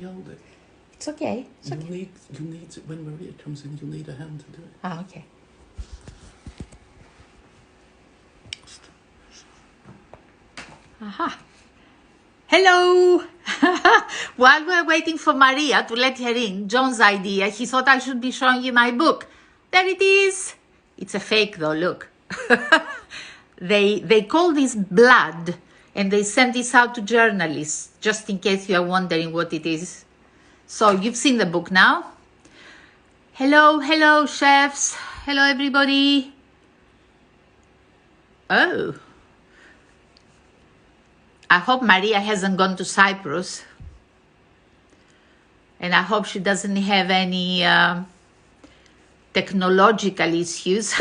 hold it. It's okay. You'll need to, when Maria comes in, you'll need a hand to do it. Ah, okay. Aha. Hello! While we're waiting for Maria to let her in, John's idea, he thought I should be showing you my book. There it is. It's a fake though, look. They call this Blood, and they send this out to journalists, just in case you are wondering what it is. So you've seen the book now. Hello, chefs. Hello, everybody. Oh. I hope Maria hasn't gone to Cyprus. And I hope she doesn't have any technological issues.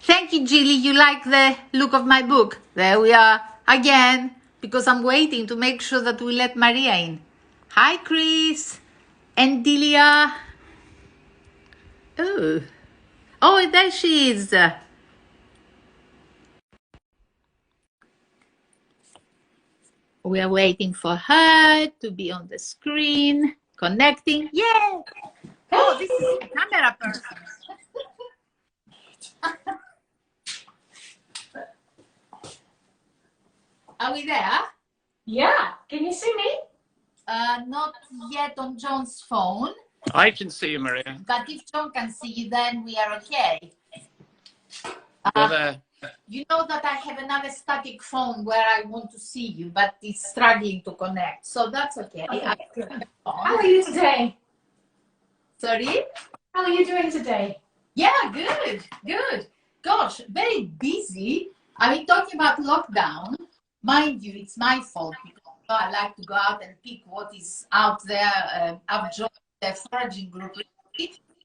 Thank you, Julie. You like the look of my book? There we are again, because I'm waiting to make sure that we let Maria in. Hi, Chris and Delia. Oh, there she is. We are waiting for her to be on the screen, connecting. Yeah. Oh, this is the camera person. Are we there? Yeah. Can you see me? Not yet on John's phone. I can see you, Maria. But if John can see you, then we are okay. You're there. You know that I have another static phone where I want to see you, but it's struggling to connect. So that's okay. How are you today? Sorry? How are you doing today? Yeah, good. Gosh, very busy. I mean, talking about lockdown, mind you, it's my fault because I like to go out and pick what is out there. I've joined the foraging group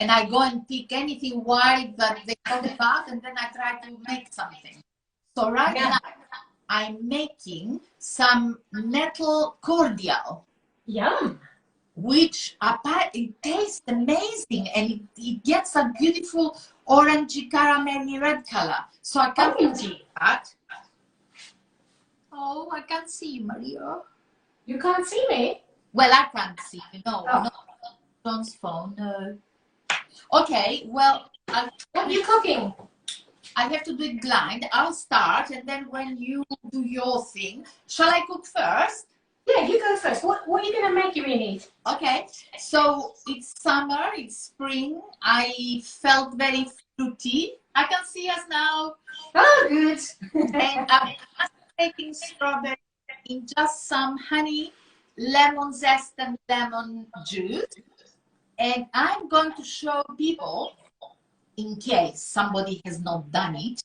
and I go and pick anything wild that they talk about, and then I try to make something. So right now, I'm making some nettle cordial. Yum. Which it tastes amazing, and it gets a beautiful orangey caramelly red color. So I can't do that. Oh, I can't see you, Maria. You can't see me? Well, I can't see you. No, not John's phone. No. Okay, well, what are you cooking? I have to do it blind. I'll start, and then when you do your thing, shall I cook first? Yeah, you go first. What are you going to make, Irini? Okay, so it's summer, it's spring. I felt very fruity. I can see us now. Oh, good. And I'm taking strawberry in just some honey, lemon zest, and lemon juice. And I'm going to show people, in case somebody has not done it,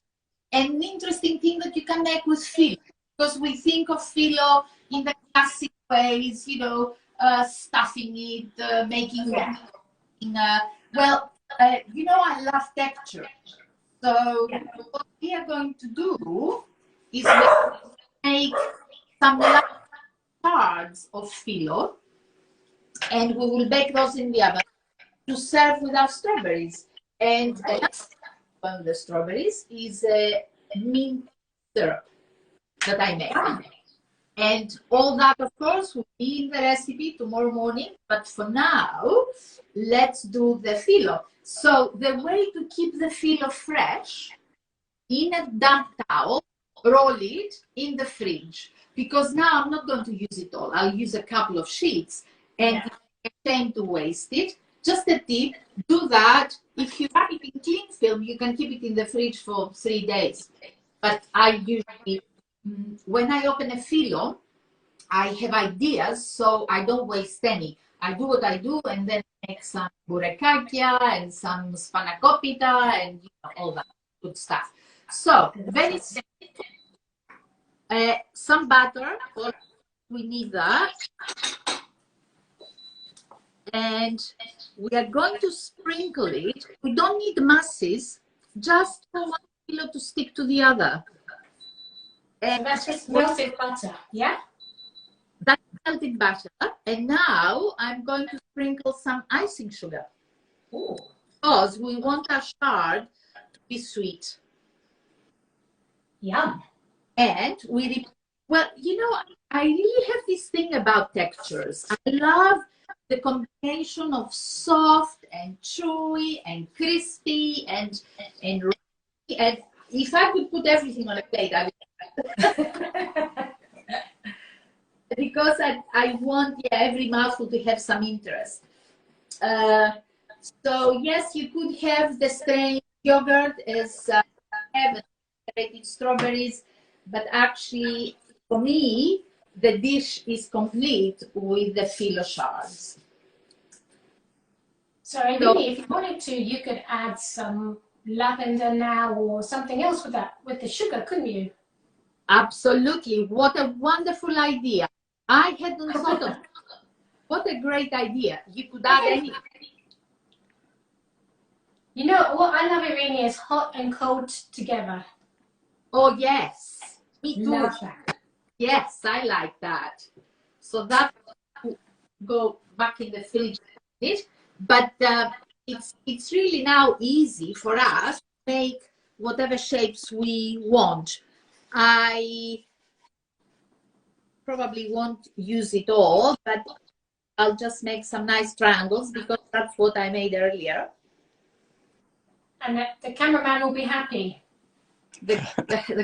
an interesting thing that you can make with filo. Because we think of filo in the classic ways, you know, stuffing it, making it. You know, I love texture. So what we are going to do is make some shards of filo, and we will bake those in the oven to serve with our strawberries. And one of the strawberries is a mint syrup that I make. And all that, of course, will be in the recipe tomorrow morning. But for now, let's do the filo. So the way to keep the filo fresh, in a damp towel, roll it in the fridge. Because now I'm not going to use it all. I'll use a couple of sheets. And it's a shame to waste it. Just a tip, do that. If you have it in cling film, you can keep it in the fridge for 3 days. But I usually, when I open a filo, I have ideas, so I don't waste any. I do what I do, and then make some bourekakia and some spanakopita and all that good stuff. So, very simple. Some butter, we need that. And we are going to sprinkle it. We don't need masses, just for one filo to stick to the other. And that's just melted butter, yeah? That's melted butter. And now I'm going to sprinkle some icing sugar. Ooh. Because we want our shard to be sweet. Yum. And we Well, you know, I really have this thing about textures. I love the combination of soft and chewy and crispy and runny. And if I could put everything on a plate, I would. Because I want, yeah, every mouthful to have some interest. So yes, you could have the same yogurt as have strawberries, but actually, for me, the dish is complete with the phyllo shards. So Irini, if you wanted to, you could add some lavender now or something else with that, with the sugar, couldn't you? Absolutely. What a wonderful idea. I hadn't thought of it. What a great idea. You could add anything. You know, what I love, Irini, is hot and cold together. Oh, yes. Me too. Love that. Yes, I like that. So that will go back in the fridge. But it's really now easy for us to make whatever shapes we want. I probably won't use it all, but I'll just make some nice triangles because that's what I made earlier. And the cameraman will be happy. The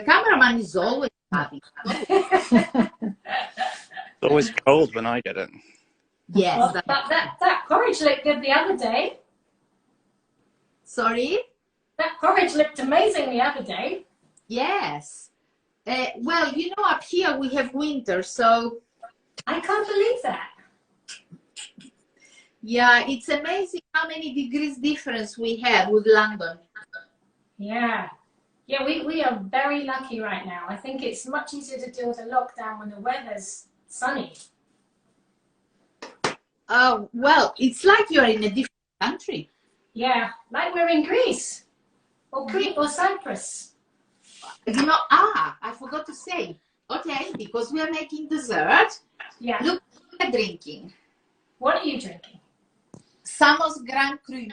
cameraman is always happy. It's always cold when I get it. Yes. Well, but that porridge looked good the other day. Sorry? That porridge looked amazing the other day. Yes. Well, you know, up here we have winter, so... I can't believe that. Yeah, it's amazing how many degrees difference we have with London. Yeah. Yeah, we are very lucky right now. I think it's much easier to deal with a lockdown when the weather's sunny. Oh, well, it's like you're in a different country. Yeah, like we're in Greece or Crete or Cyprus. You know, I forgot to say. Okay, because we are making dessert. Yeah. Look what we're drinking. What are you drinking? Samos Grand Cru.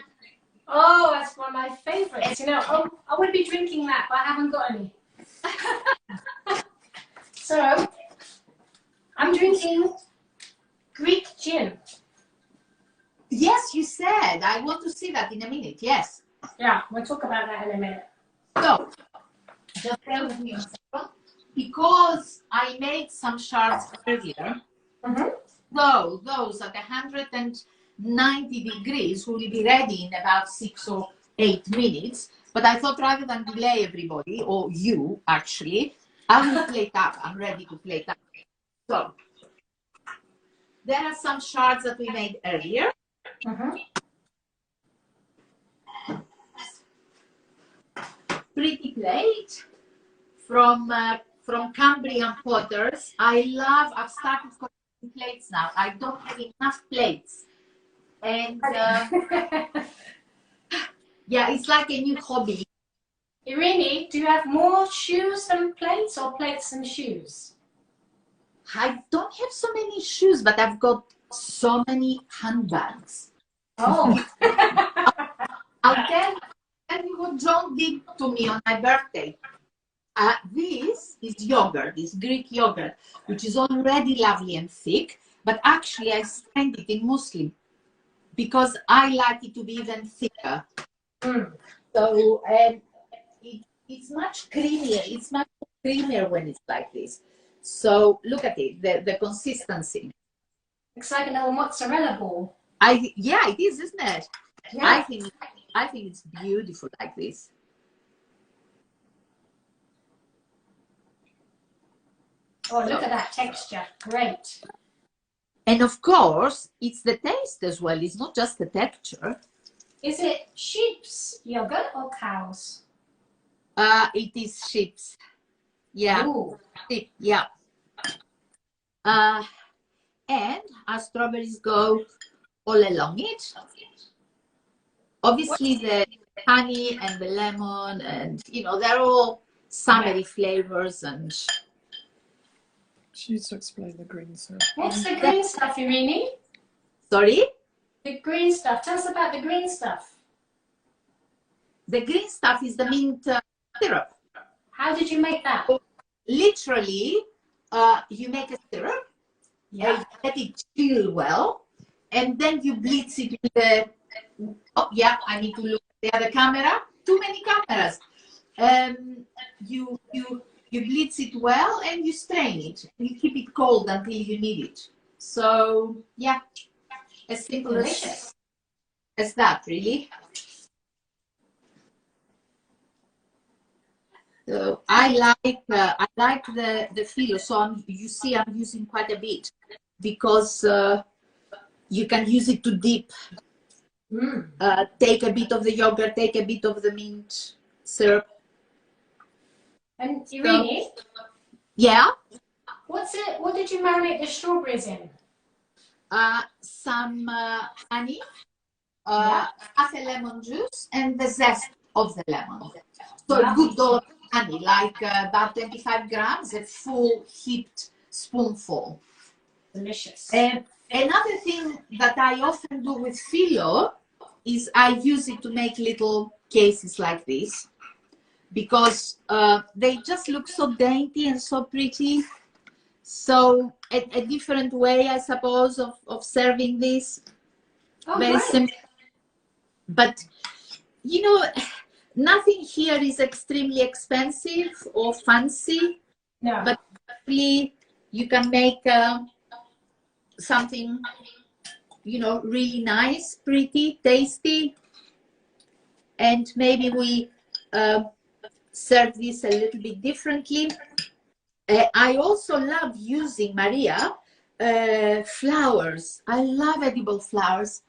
Oh, that's one of my favorites. You know, I would be drinking that, but I haven't got any. So, I'm drinking Greek gin. Yes, you said. I want to see that in a minute. Yes. Yeah, we'll talk about that in a minute. So, just bear with me a second. Because I made some shards earlier, so those at 190 degrees will be ready in about 6 or 8 minutes. But I thought rather than delay everybody, or you actually, I will plate up. I'm ready to plate up. So, there are some shards that we made earlier. Pretty plate from Cambrian potters. I've started collecting plates now. I don't have enough plates. And yeah, it's like a new hobby. Irini, do you have more shoes than plates or plates and shoes? I don't have so many shoes, but I've got so many handbags. Oh. I'll tell you what John did to me on my birthday. This is yogurt, this Greek yogurt, which is already lovely and thick, but actually I strained it in muslin because I like it to be even thicker. So it's much creamier. It's much creamier when it's like this. So look at it, the consistency. Looks like a little mozzarella ball. Yeah, it is, isn't it? Yeah. I think it's beautiful like this. Oh, look at that texture. Great. And of course, it's the taste as well. It's not just the texture. Is it sheep's yogurt or cow's? It is sheep's. Yeah. Ooh. Sheep, yeah. And our strawberries go all along it. Obviously, the honey and the lemon, and you know, they're all summery flavors. And She needs to explain the green syrup. What's the green stuff, Irini? sorry, The green stuff. Tell us about the green stuff. the green stuff is the mint syrup. How did you make that? Literally, you make a syrup, Yeah. let it chill well, and then you blitz it with the. Oh yeah, I need to look at the other camera. Too many cameras. You blitz it well and you strain it. You keep it cold until you need it. So yeah, as simple as that, really. So I like the filo. So you see, I'm using quite a bit because you can use it to dip. Take a bit of the yogurt, take a bit of the mint syrup. And Irini, Yeah. what did you marinate the strawberries in? Some honey, half a lemon juice, and the zest of the lemon. So a good dollop of honey, like about 25 grams, a full heaped spoonful. Delicious. Another thing that I often do with filo is I use it to make little cases like this, because they just look so dainty and so pretty. So a different way, I suppose, of serving this. Very simple. But, you know, nothing here is extremely expensive or fancy. No. But really, you can make something, you know, really nice, pretty, tasty. And maybe we serve this a little bit differently. I also love using, Maria, flowers. I love edible flowers.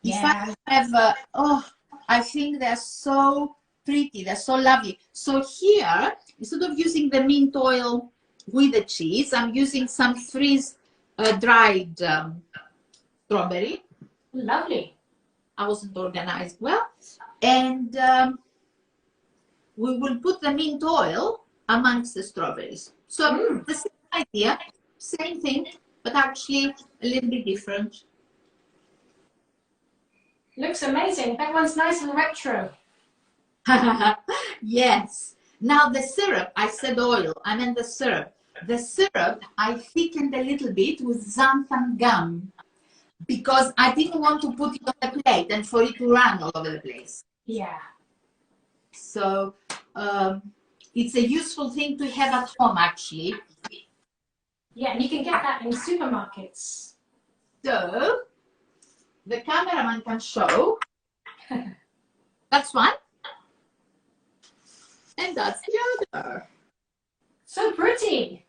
Yeah. If I have, I think they're so pretty, they're so lovely. So here, instead of using the mint oil with the cheese, I'm using some freeze dried strawberry. Lovely. I wasn't organized well. And we will put the mint oil amongst the strawberries. So the same idea, same thing, but actually a little bit different. Looks amazing. That one's nice and retro. Yes. Now the syrup, I said oil, I meant the syrup. The syrup, I thickened a little bit with xanthan gum because I didn't want to put it on the plate and for it to run all over the place. Yeah. So it's a useful thing to have at home, actually. Yeah, and you can get that in supermarkets. So the cameraman can show. That's one. And that's the other. So pretty.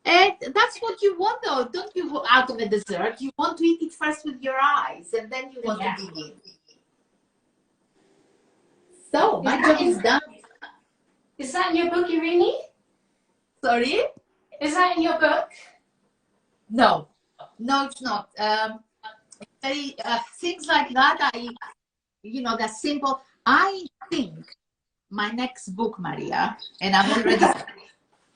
And that's what you want, though, don't you? Out of a dessert, you want to eat it first with your eyes, and then you want to dig in. So my job is done. Is that in your book, Irini? Sorry? Is that in your book? No, no, it's not. Things like that, they're simple. I think my next book, Maria, and I'm already.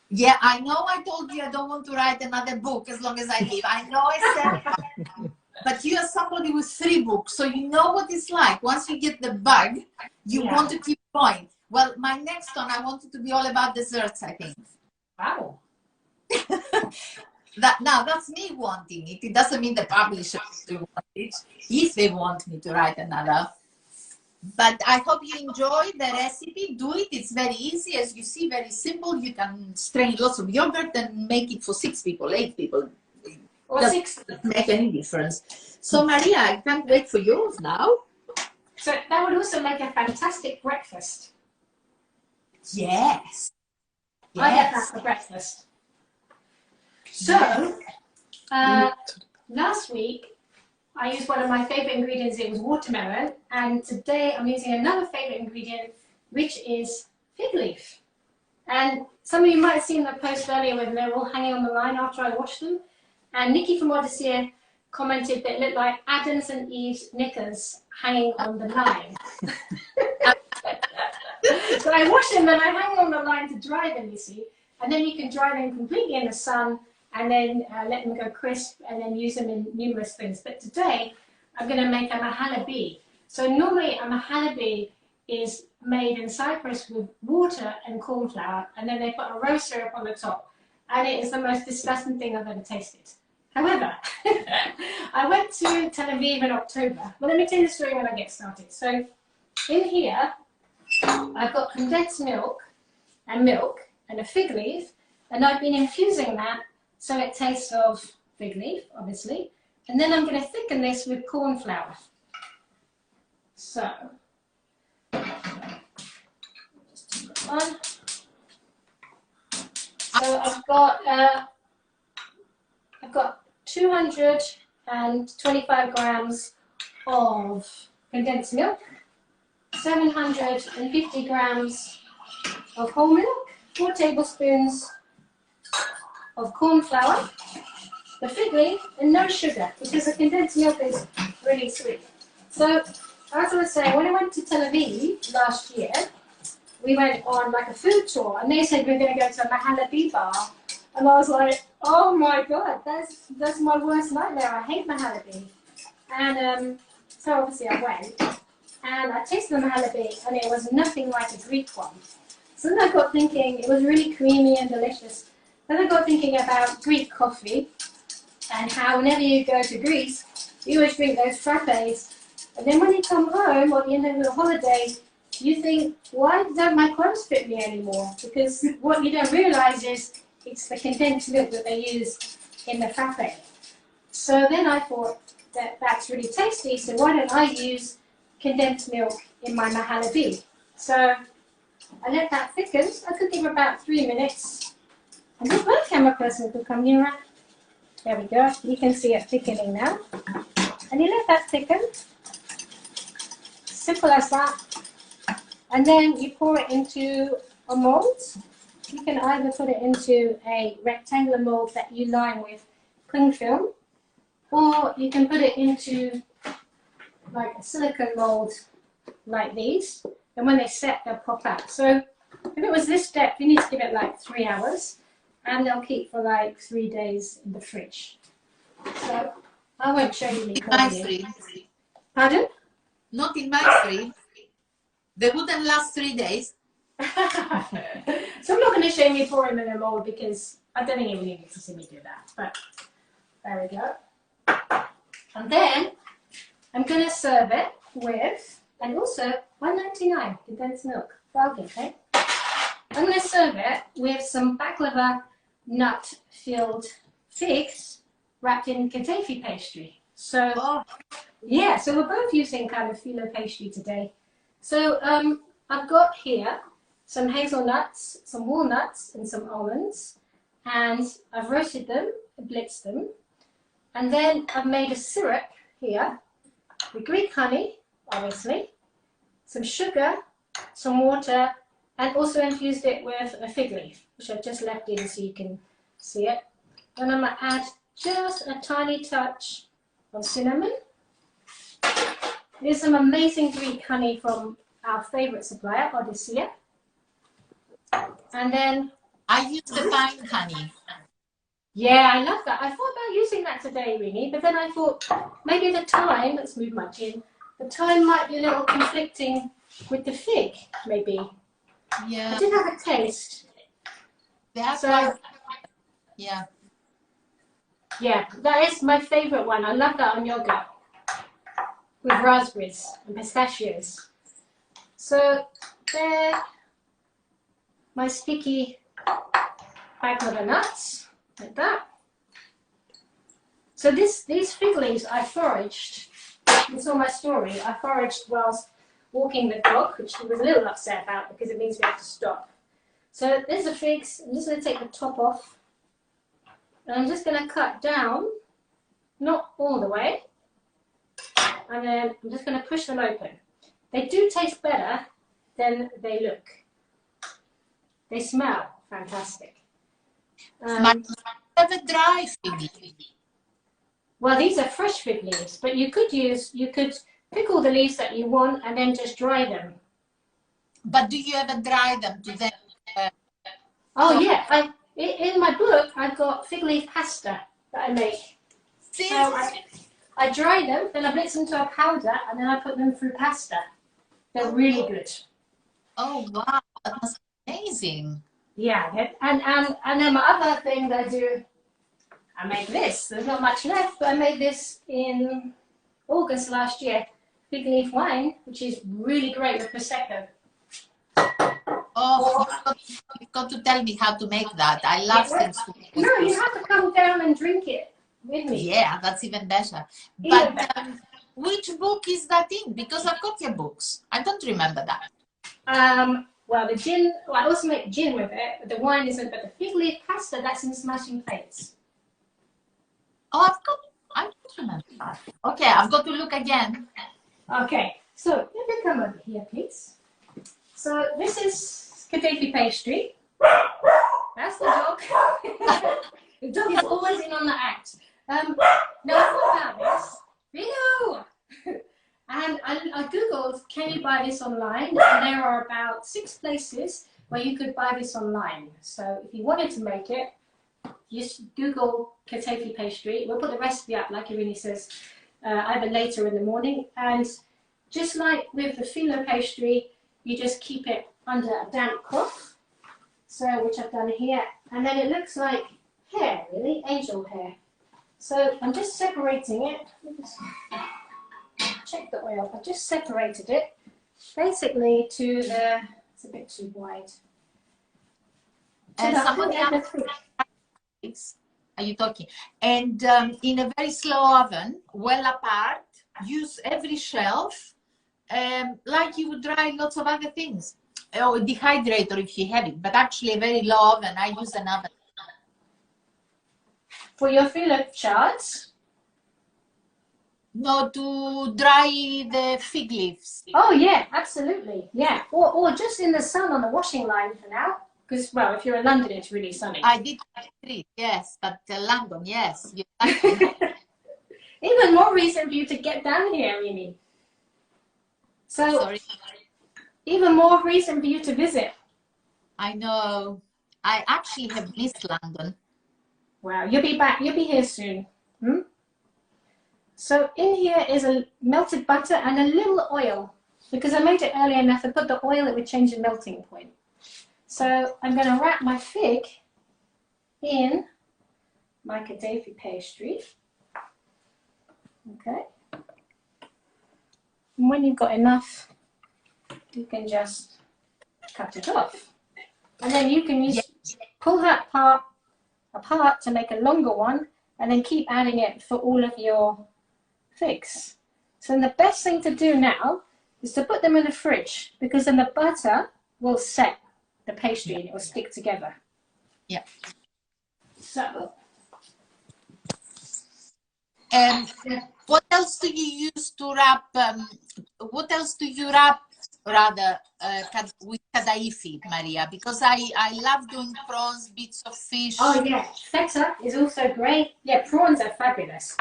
Yeah, I know I told you I don't want to write another book as long as I live. I know I said, but you are somebody with 3 books, so you know what it's like. Once you get the bug, you want to keep going. Well, my next one, I want it to be all about desserts, I think. Wow. That's me wanting it. It doesn't mean the publisher want it, if they want me to write another. But I hope you enjoy the recipe. Do it. It's very easy. As you see, very simple. You can strain lots of yogurt and make it for 6 people, 8 people. Or Doesn't 6. make any difference. So, Maria, I can't wait for yours now. So that would also make a fantastic breakfast. Yes. I get that for breakfast. So, last week, I used one of my favorite ingredients. It was watermelon. And today I'm using another favorite ingredient, which is fig leaf. And some of you might have seen the post earlier when they were all hanging on the line after I washed them. And Nikki from Odyssey commented that it looked like Adam's and Eve's knickers hanging on the line. So I wash them and I hang on the line to dry them, you see. And then you can dry them completely in the sun and then let them go crisp and then use them in numerous things. But today, I'm going to make a mahalabi. So normally a mahalabi is made in Cyprus with water and corn flour, and then they put a rose syrup on the top. and it is the most disgusting thing I've ever tasted. However, I went to Tel Aviv in October. Well, let me tell you the story when I get started. So in here, I've got condensed milk and a fig leaf, and I've been infusing that so it tastes of fig leaf, obviously. And then I'm going to thicken this with corn flour. So, just turn it on. So I've got 225 grams of condensed milk, 750 grams of whole milk, 4 tablespoons of corn flour, the fig leaf, and no sugar because the condensed milk is really sweet. So, as I was saying, when I went to Tel Aviv last year, we went on like a food tour, and they said we're going to go to a Mahalabi bar, and I was like, oh my god, that's my worst nightmare. I hate Mahalabi. And so obviously I went, and I tasted the Mahalabi, and it was nothing like a Greek one. So then I got thinking, it was really creamy and delicious. Then I got thinking about Greek coffee, and how whenever you go to Greece, you always drink those frappes. And then when you come home, or at the end of the holiday, you think, why don't my clothes fit me anymore? Because what you don't realise is it's the condensed milk that they use in the frappe. So then I thought that that's really tasty, so why don't I use condensed milk in my Mahalabi? So I let that thicken. I could give about 3 minutes. And this one camera person could come nearer. There we go. You can see it thickening now. And you let that thicken. Simple as that. And then you pour it into a mold. You can either put it into a rectangular mold that you line with cling film, or you can put it into like a silicone mold like these. And when they set, they'll pop out. So if it was this depth, you need to give it like 3 hours, and they'll keep for like 3 days in the fridge. So I won't show you the fridge. Pardon? Not in my fridge. They wouldn't last 3 days. So I'm not going to show you pouring them in a mold because I don't think you really need to see me do that. But there we go. And then I'm going to serve it with, and also $1.99 condensed milk. Bargain, okay? I'm going to serve it with some baklava nut-filled figs wrapped in katafi pastry. So, yeah, so we're both using kind of phyllo pastry today. So I've got here some hazelnuts, some walnuts, and some almonds, and I've roasted them, blitzed them, and then I've made a syrup here with Greek honey, obviously, some sugar, some water, and also infused it with a fig leaf, which I've just left in so you can see it. And I'm going to add just a tiny touch of cinnamon. There's some amazing Greek honey from our favourite supplier, Odysseia. And then I use the pine honey. Yeah, I love that. I thought about using that today, Irini, but then I thought maybe the time, let's move my chin, the time might be a little conflicting with the fig, maybe. Yeah. I did have a taste. That's So, why, yeah. Yeah, that is my favourite one. I love that on yogurt with raspberries and pistachios. So there, my sticky baklava nuts, like that. So these fig leaves I foraged. You saw my story. I foraged whilst walking the dog, which he was a little upset about because it means we have to stop. So there's the figs. I'm just going to take the top off. And I'm just going to cut down, not all the way. And then I'm just going to push them open. They do taste better than they look. They smell fantastic. Have a dry fig leaf. Well, these are fresh fig leaves, but you could pick all the leaves that you want and then just dry them. But do you ever dry them to then? Oh yeah, in my book I've got fig leaf pasta that I make. So I dry them, then I blitz them to a powder, and then I put them through pasta. They're really good. Oh wow, that was amazing. Yeah, and then my other thing that I do, I made this. There's not much left, but I made this in August last year. Fig leaf wine, which is really great with prosecco. Oh, you've got to tell me how to make that. I love things. No, you have to come down and drink it with me. Yeah, that's even better. Even But better. which book is that in? Because I've got your books. I don't remember that. Well, the gin, well, I also make gin with it, but the wine isn't. But the fig leaf pasta, that's in Smashing Plates. Oh, I don't remember that. Okay, I've got to look again. Okay, so if you come over here, please. So this is Kadhafi pastry. That's the dog. The dog is always in on the act. Now I thought about this. Ringo! And I googled, can you buy this online? And there are about 6 places where you could buy this online. So if you wanted to make it, just Google Kadhafi pastry. We'll put the recipe up, like Irini says, either later in the morning. And just like with the phyllo pastry, you just keep it under a damp cloth. So, which I've done here. And then it looks like hair, really, angel hair. So I'm just separating it. Check the oil. I've just separated it basically to the, it's a bit too wide. Somebody else, are you talking? And in a very slow oven, well apart, use every shelf like you would dry lots of other things. Or a dehydrator if you have it, but actually a very low oven. I use an oven. For your phyllo shards? No, to dry the fig leaves. Oh yeah, absolutely. Yeah, or just in the sun on the washing line for now. Because, well, if you're in London, it's really sunny. I did street, yes, but London, yes. Even more reason for you to get down here, Irini. So, sorry. Even more reason for you to visit. I know. I actually have missed London. Wow, you'll be back. You'll be here soon. Hmm? So in here is a melted butter and a little oil. Because I made it early enough, I put the oil, it would change the melting point. So I'm going to wrap my fig in my Kadhafi pastry. Okay. And when you've got enough, you can just cut it off. And then you can use, pull that part apart to make a longer one, and then keep adding it for all of your figs. So then the best thing to do now is to put them in the fridge, because then the butter will set the pastry and it will stick together. Yeah. So. What else do you use to wrap? What else do you wrap rather with kadhafi, Maria? Because I love doing prawns, bits of fish. Oh yeah, feta is also great. Yeah, prawns are fabulous.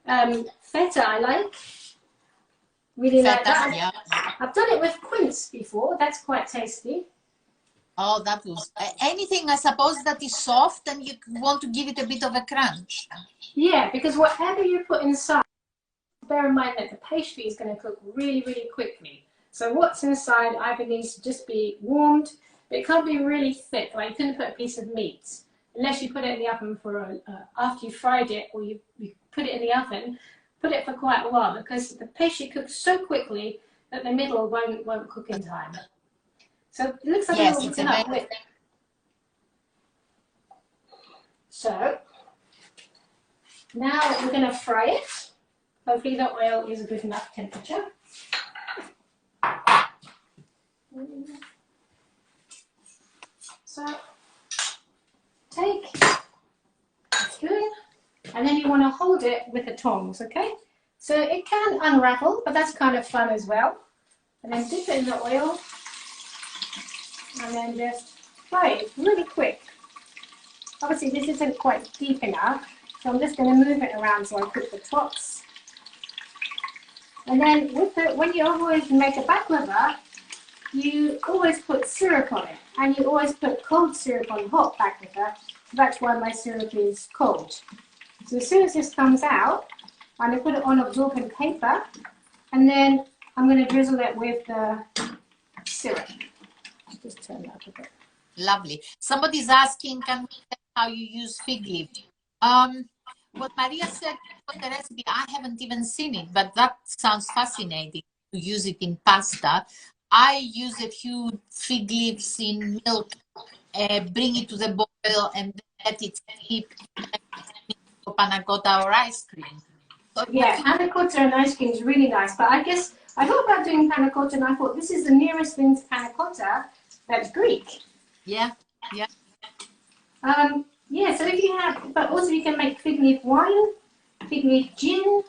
Feta I like. Really like that. Yeah. I've done it with quince before. That's quite tasty. Oh, that was anything, I suppose, that is soft and you want to give it a bit of a crunch. Yeah, because whatever you put inside, bear in mind that the pastry is going to cook really, really quickly. So what's inside either needs to just be warmed, but it can't be really thick. Like you couldn't put a piece of meat unless you put it in the oven for after you fried it, or you put it in the oven. Put it for quite a while, because the pastry cooks so quickly that the middle won't cook in time. So it looks like a little enough with. So now we're going to fry it. Hopefully the oil is a good enough temperature. So take a spoon, and then you want to hold it with the tongs, okay? So it can unravel, but that's kind of fun as well. And then dip it in the oil, and then just fry it really quick. Obviously this isn't quite deep enough, so I'm just going to move it around so I cook the tops. And then when you always make a baklava, you always put syrup on it, and you always put cold syrup on hot baklava. That's why my syrup is cold. So as soon as this comes out, I'm going to put it on absorbent paper, and then I'm going to drizzle it with the syrup. Just turn that up a bit. Lovely. Somebody's asking, can we tell how you use fig leaf? What Maria said for the recipe, I haven't even seen it, but that sounds fascinating to use it in pasta. I use a few fig leaves in milk, bring it to the boil, and then let it steep for panna cotta or ice cream. So Yeah, panna cotta and ice cream is really nice. But I guess I thought about doing panna cotta, and I thought this is the nearest thing to panna cotta that's Greek. yeah, yeah. Yeah, so if you have, but also you can make fig leaf wine, fig leaf gin,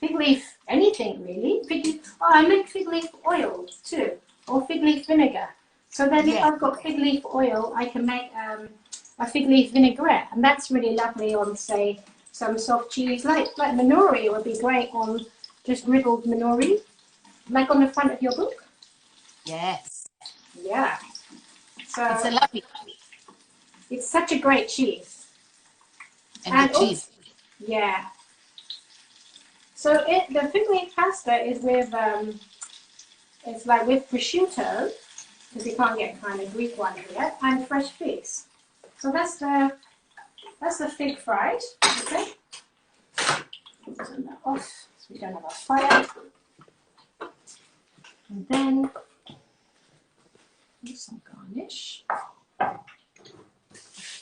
fig leaf anything really. Fig leaf, oh, I make fig leaf oil too, or fig leaf vinegar. So then if Yeah. I've got fig leaf oil, I can make a fig leaf vinaigrette, and that's really lovely on, say, some soft cheese, like minori would be great on just griddled minori, like on the front of your book. Yes. Yeah. So It's a lovely. it's such a great cheese. And the cheese. Yeah. So the fig leaf pasta is with it's like with prosciutto, because you can't get kind of Greek one here, and fresh figs. So that's the fig fried. Okay. Turn that off so we don't have a fire. And then some garnish.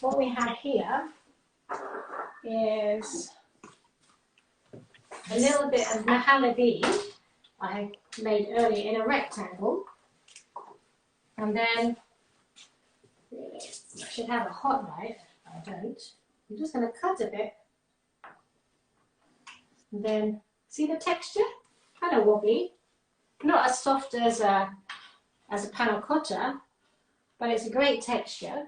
What we have here is a little bit of mahalabi I made earlier in a rectangle. And then I should have a hot knife. I don't. I'm just going to cut a bit. And then see the texture? Kind of wobbly. Not as soft as a panna cotta, but it's a great texture.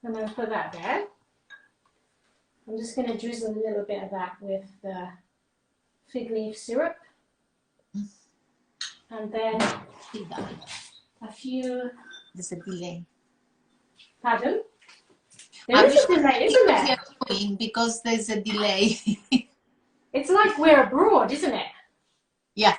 I'm going to put that there. I'm just going to drizzle a little bit of that with the fig leaf syrup. And then a few... There's a delay. Pardon? There is a delay, isn't there? Because there's a delay. It's like we're abroad, isn't it? Yeah.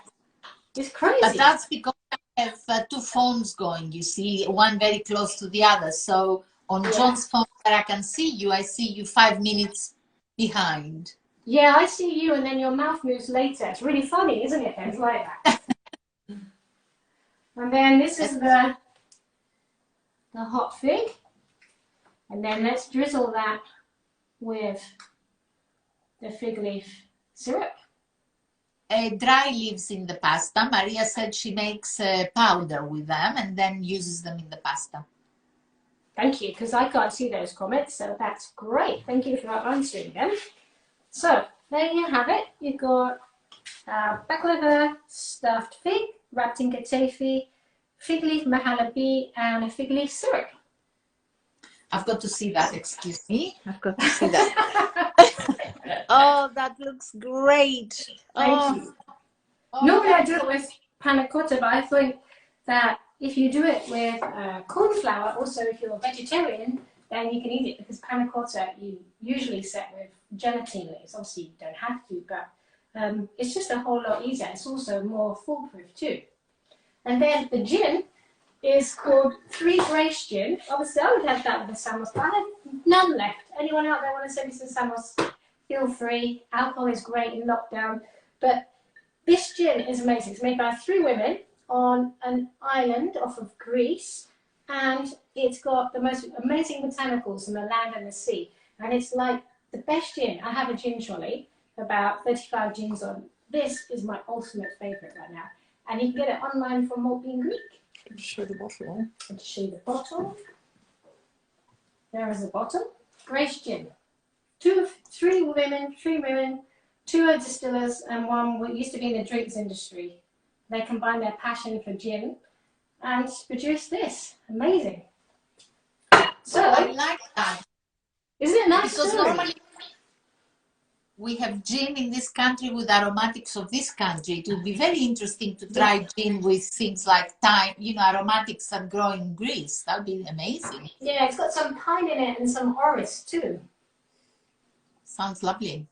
It's crazy. But that's because I have two phones going, you see, one very close to the other. So on John's phone where I can see you, I see you 5 minutes behind. Yeah, I see you and then your mouth moves later. It's really funny, isn't it? It's like that. And then this is the hot fig. And then let's drizzle that with the fig leaf syrup. Dry leaves in the pasta. Maria said she makes powder with them and then uses them in the pasta. Thank you, because I can't see those comments, so that's great. Thank you for answering them. So there you have it. You've got baklava, stuffed fig, wrapped in katafi, fig leaf mahalabi, and a fig leaf syrup. I've got to see that, excuse me. I've got to see that. Oh, that looks great. Thank you. Normally I do it with panna cotta, but I think that if you do it with corn flour, also if you're a vegetarian, then you can eat it, because panna cotta you usually set with gelatine leaves. Obviously you don't have to, but it's just a whole lot easier. It's also more foolproof too. And then the gin is called 3 Grace gin. Obviously I would have that with the samos, but I have none left. Anyone out there want to send me some samos? Feel free. Alcohol is great in lockdown, but this gin is amazing. It's made by 3 women on an island off of Greece, and it's got the most amazing botanicals from the land and the sea, and it's like the best gin. I have a gin trolley, about 35 gins on. This is my ultimate favourite right now, and you can get it online from Malt Bean Greek. Can you show the bottle? And to show you the bottle, there is the bottle. Grace gin. 3 women, 2 are distillers, and 1 used to be in the drinks industry. They combine their passion for gin and produce this. Amazing. So I like that. Isn't it nice? Because normally we have gin in this country with aromatics of this country. It would be very interesting to try gin with things like thyme, aromatics that grow in Greece. That would be amazing. Yeah, it's got some pine in it and some orris too. Sounds lovely.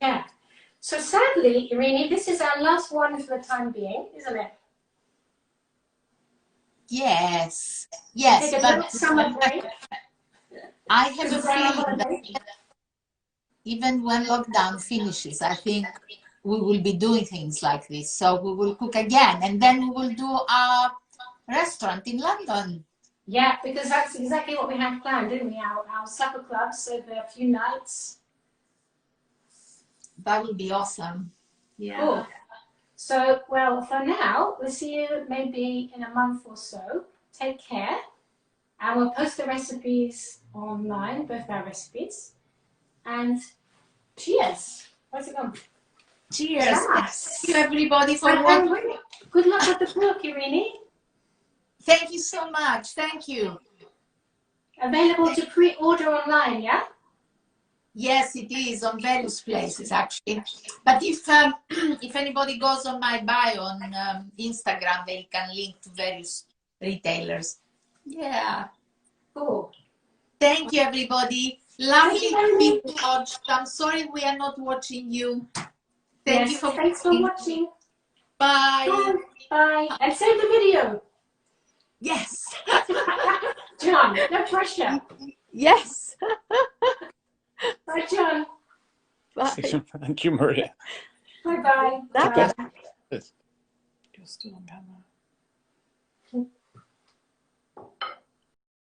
Yeah. So sadly, Irini, this is our last one for the time being, isn't it? Yes, yes, Take a but little summer break. I have a Go on feeling that holiday. even when lockdown finishes, I think we will be doing things like this. So we will cook again, and then we will do a restaurant in London. Yeah, because that's exactly what we had planned, didn't we? Our supper clubs over a few nights. That would be awesome. Yeah. Cool. So, well, for now, we'll see you maybe in a month or so. Take care. And we'll post the recipes online, both our recipes. And cheers. Where's it gone? Cheers. Yes. Thank you, everybody, for And watching. good luck with the book, Irini. Thank you so much. Thank you. Available to pre-order online, yeah? Yes, it is on various places, actually. But if if anybody goes on my bio on Instagram, they can link to various retailers. Yeah. Cool. Thank you, everybody. Lovely to be watched. I'm sorry we are not watching you. Thank you for Thanks for watching. Bye. Bye. And save the video. Yes. John, no pressure. Yes. Bye, John. Bye. Thank you, Maria. Bye-bye. Bye. You're still on camera.